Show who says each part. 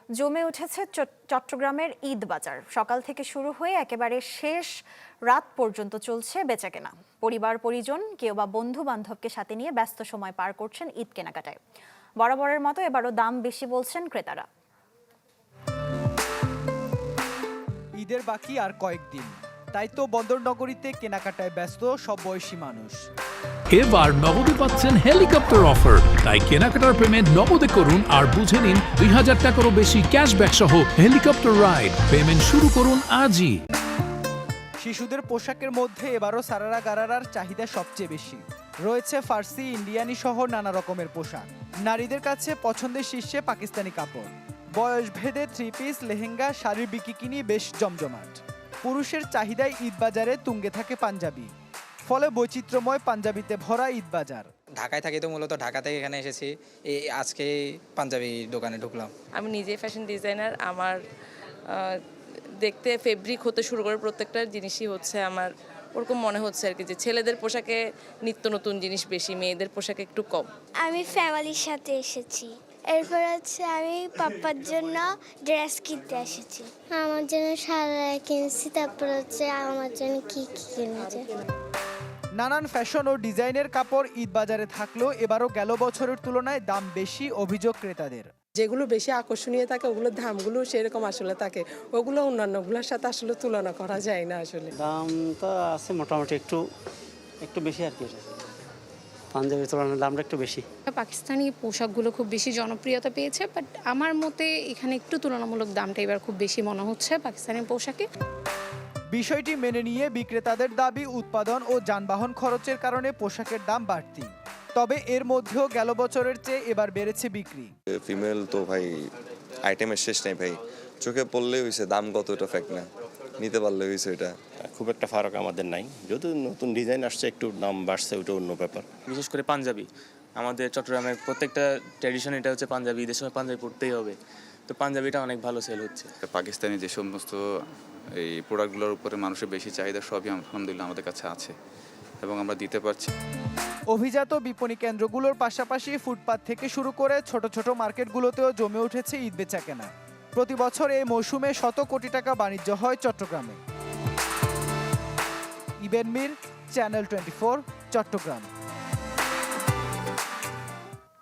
Speaker 1: জমে উঠেছে চট্টগ্রামের ঈদ বাজার। সকাল থেকে শুরু হয়ে একেবারে শেষ রাত পর্যন্ত চলছে বেচাকেনা। পরিবার পরিজন কেউ বা বন্ধু বান্ধবকে সাথে নিয়ে ব্যস্ত সময় পার করছেন ঈদ কেনাকাটায়। বরাবরের মতো এবারও দাম বেশি বলছেন ক্রেতারা।
Speaker 2: ঈদের বাকি আর কয়েকদিন, তাই তো বন্দরনগরীতে কেনাকাটায় ব্যস্ত সব বয়সী মানুষ।
Speaker 3: এবার নগদে পাচ্ছেন হেলিকপ্টার অফার, তাই কেনাকাটার পেমেন্ট নগদে করুন আর বুঝে নিন ২০০০ টাকারও বেশি ক্যাশব্যাক সহ হেলিকপ্টার রাইড। পেমেন্ট শুরু করুন আজই।
Speaker 2: শিশুদের পোশাকের মধ্যে এবারও সারারা গারারার চাহিদা সবচেয়ে বেশি। রয়েছে ফার্সি, ইন্ডিয়ানি সহ নানা রকমের পোশাক। নারীদের কাছে পছন্দের শীর্ষে পাকিস্তানি কাপড়। বয়স ভেদে থ্রি পিস, লেহেঙ্গা, শাড়ির বিকিনি বেশ জমজমাট। পুরুষের চাহিদায় ঈদ বাজারে তুঙ্গে থাকে পাঞ্জাবি, ফলে বৈচিত্র্যময় পাঞ্জাবিতে ভরা ঈদ বাজার।
Speaker 4: ঢাকায় থাকি তো মূলত ঢাকা থেকে এখানে এসেছি, আজকে পাঞ্জাবি দোকানে ঢুকলাম।
Speaker 5: আমি নিজে ফ্যাশন ডিজাইনার। আমার দেখতে ফেব্রিক হতে শুরু করে প্রত্যেকটা জিনিসই হচ্ছে আমার ওরকম মনে হচ্ছে আর কি, যে ছেলেদের পোশাকে নিত্য নতুন জিনিস বেশি, মেয়েদের পোশাকে একটু কম।
Speaker 6: আমি ফ্যামিলির সাথে এসেছি। এরপর হচ্ছে আমি পাপ্পার জন্য ড্রেস কিনতে এসেছি। আমার জন্য সারা কিনছি, তারপর হচ্ছে আমার জন্য কি কিনেছে।
Speaker 2: নানান ফ্যাশন ও ডিজাইনের কাপড় ঈদ বাজারে থাকলেও এবারও গেল বছরের তুলনায় দাম বেশি, অভিযোগ ক্রেতাদের।
Speaker 7: যেগুলো বেশি আকর্ষণীয় থাকে ওগুলোর দামগুলো সেরকম আসলে থাকে, ওগুলো অন্যান্যগুলোর সাথে আসলে তুলনা করা যায় না। আসলে
Speaker 8: দাম তো আছে মোটামুটি একটু বেশি আর কি, পাঞ্জাবির তুলনায় দামটা একটু বেশি।
Speaker 9: পাকিস্তানি পোশাকগুলো খুব বেশি জনপ্রিয়তা পেয়েছে, বাট আমার মতে এখানে একটু তুলনামূলক দামটা এবার খুব বেশি মনে হচ্ছে পাকিস্তানি পোশাকে।
Speaker 2: বিষয়টি মেনে নিয়ে বিক্রেতাদের দাবি, উৎপাদন ও যানবাহন খরচের কারণে পোশাকের দাম বাড়তি। তবে এর মধ্যেও গেল বছরের চেয়ে এবার বেড়েছে বিক্রি।
Speaker 10: ফিমেল তো ভাই আইটেমের শেষ নেই ভাই, চোখে পড়লে হয়েছে, দাম কত এটা ফ্যাক্ট না, নিতে পারলে হয়েছে। এটা
Speaker 11: খুব একটা ফারাক আমাদের নাই, যদি নতুন ডিজাইন আসছে একটু দাম বাড়ছে, ওটা অন্য ব্যাপার।
Speaker 12: বিশেষ করে পাঞ্জাবি, আমাদের চট্টগ্রামের প্রত্যেকটা ট্র্যাডিশন এটা হচ্ছে পাঞ্জাবি, ঈদের সময় পাঞ্জাবি পড়তেই হবে, তো পাঞ্জাবিটা অনেক ভালো সেল হচ্ছে।
Speaker 13: পাকিস্তানি যে সমস্ত এই প্রোডাক্টগুলোর উপরে মানুষের বেশি চাহিদা, সবই আলহামদুলিল্লাহ আমাদের কাছে আছে এবং আমরা দিতে পারছি।
Speaker 2: অভিজাত বিপণী কেন্দ্রগুলোর পাশাপাশি ফুটপাত থেকে শুরু করে ছোট ছোট মার্কেটগুলোতেও জমে উঠেছে ঈদ বেচাকেনা। প্রতি বছর এই মৌসুমে শত কোটি টাকা বাণিজ্য হয় চট্টগ্রামে। ইবেন মির, চ্যানেল 24, চট্টগ্রাম।